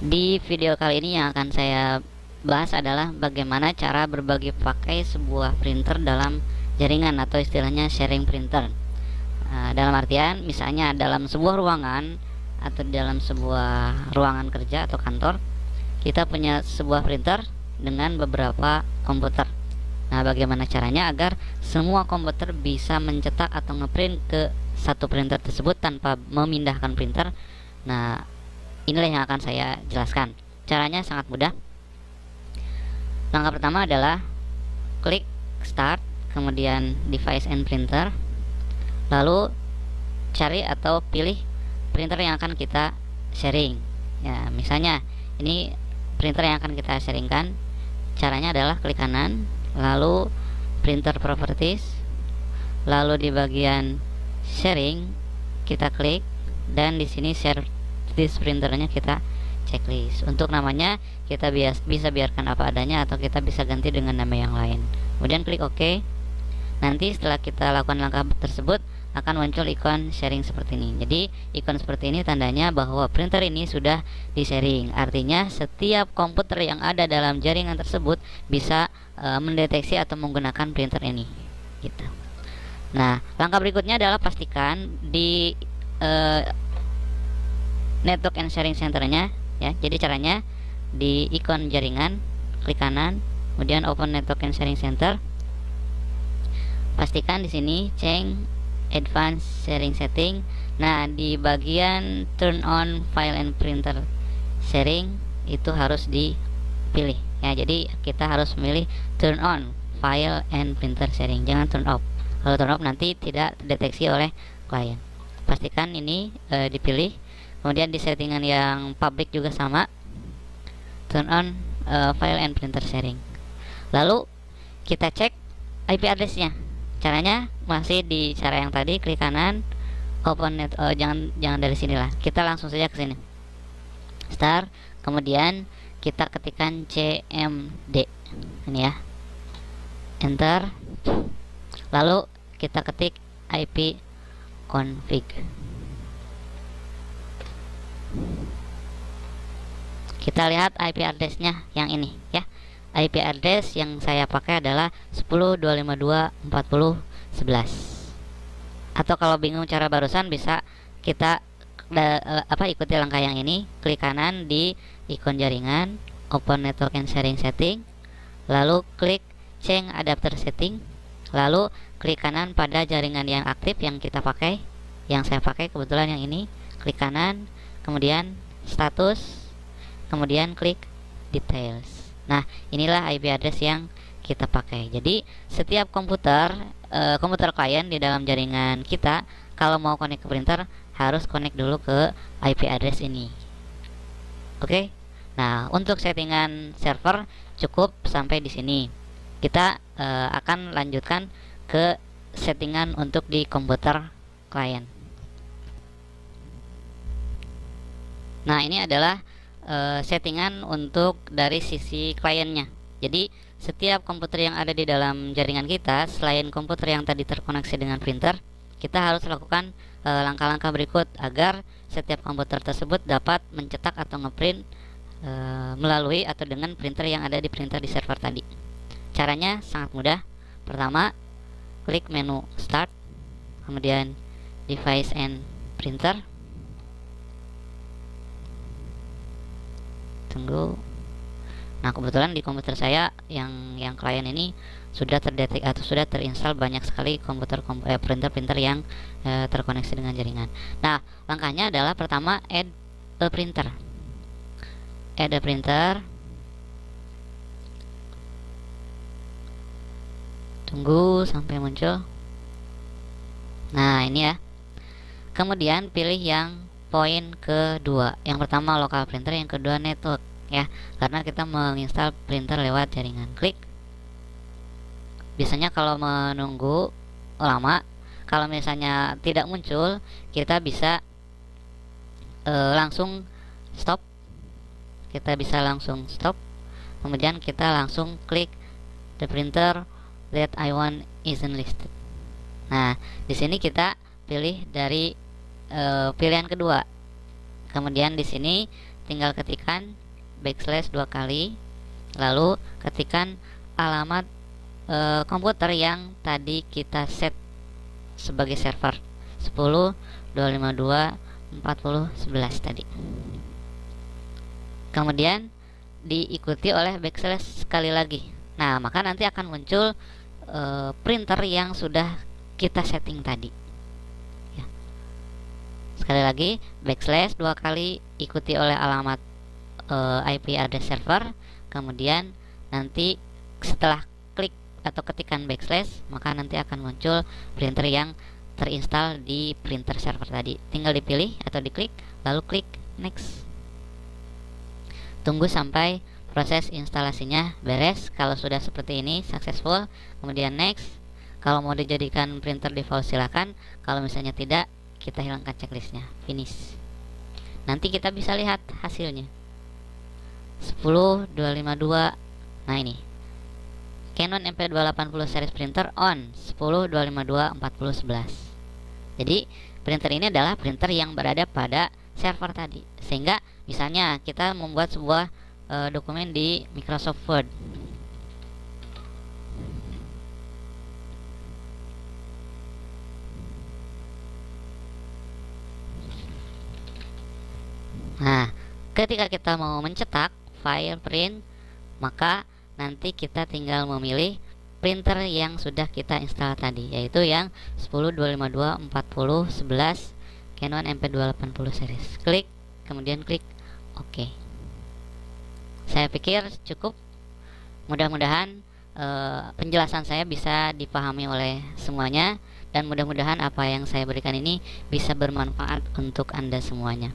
Di video kali ini yang akan saya bahas adalah bagaimana cara berbagi pakai sebuah printer dalam jaringan atau istilahnya sharing printer. Dalam artian misalnya dalam sebuah ruangan atau dalam sebuah ruangan kerja atau kantor, kita punya sebuah printer dengan beberapa komputer. Nah, bagaimana caranya agar semua komputer bisa mencetak atau ngeprint ke satu printer tersebut tanpa memindahkan printer? Nah, inilah yang akan saya jelaskan. Caranya sangat mudah. Langkah pertama adalah klik start, kemudian device and printer, lalu cari atau pilih printer yang akan kita sharing. Ya, misalnya ini printer yang akan kita sharingkan. Caranya adalah klik kanan, lalu printer properties, lalu di bagian sharing kita klik, dan di sini share this printernya kita checklist. Untuk namanya kita bisa biarkan apa adanya atau kita bisa ganti dengan nama yang lain. Kemudian klik OK. Nanti setelah kita lakukan langkah tersebut akan muncul ikon sharing seperti ini. Jadi ikon seperti ini tandanya bahwa printer ini sudah di sharing. Artinya setiap komputer yang ada dalam jaringan tersebut bisa mendeteksi atau menggunakan printer ini gitu. Nah, langkah berikutnya adalah pastikan di network and sharing centernya ya. Jadi caranya di ikon jaringan klik kanan, kemudian open network and sharing center. Pastikan di sini change advanced sharing setting. Nah, di bagian turn on file and printer sharing itu harus dipilih ya. Jadi kita harus memilih turn on file and printer sharing, jangan turn off. Kalau turn off nanti tidak terdeteksi oleh klien. Pastikan ini dipilih. Kemudian di settingan yang public juga sama, turn on file and printer sharing. Lalu kita cek IP address-nya. Caranya masih di cara yang tadi, klik kanan, open net, jangan dari sinilah. Kita langsung saja ke sini. Start, kemudian kita ketikkan cmd. Ini ya. Enter. Lalu kita ketik IP config. Kita lihat IP address-nya yang ini ya. IP address yang saya pakai adalah 10.252.40.11. Atau kalau bingung cara barusan bisa kita ikuti langkah yang ini, klik kanan di ikon jaringan, open network and sharing setting, lalu klik change adapter setting, lalu klik kanan pada jaringan yang aktif yang kita pakai. Yang saya pakai kebetulan yang ini, klik kanan, kemudian status, kemudian klik details. Nah, inilah IP address yang kita pakai. Jadi setiap komputer klien di dalam jaringan kita kalau mau connect ke printer harus connect dulu ke IP address ini. Oke. Nah, untuk settingan server cukup sampai di sini. Kita akan lanjutkan ke settingan untuk di komputer klien. Nah, ini adalah settingan untuk dari sisi kliennya. Jadi setiap komputer yang ada di dalam jaringan kita, selain komputer yang tadi terkoneksi dengan printer, kita harus lakukan langkah-langkah berikut agar setiap komputer tersebut dapat mencetak atau ngeprint melalui atau dengan printer yang ada di printer di server tadi. Caranya sangat mudah. Pertama, klik menu start, kemudian device and printer. Tunggu. Nah, kebetulan di komputer saya yang klien ini sudah terdetek atau sudah terinstall banyak sekali printer-printer yang terkoneksi dengan jaringan. Nah, langkahnya adalah pertama add a printer. Add a printer. Tunggu sampai muncul. Nah, ini ya. Kemudian pilih yang poin kedua. Yang pertama local printer, yang kedua network ya. Karena kita menginstal printer lewat jaringan. Klik. Biasanya kalau menunggu lama, kalau misalnya tidak muncul, kita bisa langsung stop. Kita bisa langsung stop. Kemudian kita langsung klik the printer that I want isn't listed. Nah, di sini kita pilih dari pilihan kedua. Kemudian di sini tinggal ketikkan backslash 2 kali, lalu ketikkan alamat komputer yang tadi kita set sebagai server 10.252.40.11 tadi. Kemudian diikuti oleh backslash sekali lagi. Nah, maka nanti akan muncul printer yang sudah kita setting tadi. Ya. Sekali lagi backslash 2 kali ikuti oleh alamat IP address server. Kemudian nanti setelah klik atau ketikan backslash, maka nanti akan muncul printer yang terinstall di printer server tadi. Tinggal dipilih atau diklik, lalu klik next. Tunggu sampai proses instalasinya beres. Kalau sudah seperti ini successful, kemudian next. Kalau mau dijadikan printer default silakan. Kalau misalnya tidak, kita hilangkan checklistnya, finish. Nanti kita bisa lihat hasilnya 10.252. Nah, ini Canon MP280 series printer on 10.252.40.11. Jadi printer ini adalah printer yang berada pada server tadi. Sehingga misalnya kita membuat sebuah dokumen di Microsoft Word. Nah, ketika kita mau mencetak file print, maka nanti kita tinggal memilih printer yang sudah kita install tadi, yaitu yang 10.252.40.11 Canon MP280 series. Klik, kemudian klik OK. Saya pikir cukup. Mudah-mudahan penjelasan saya bisa dipahami oleh semuanya, dan mudah-mudahan apa yang saya berikan ini bisa bermanfaat untuk Anda semuanya.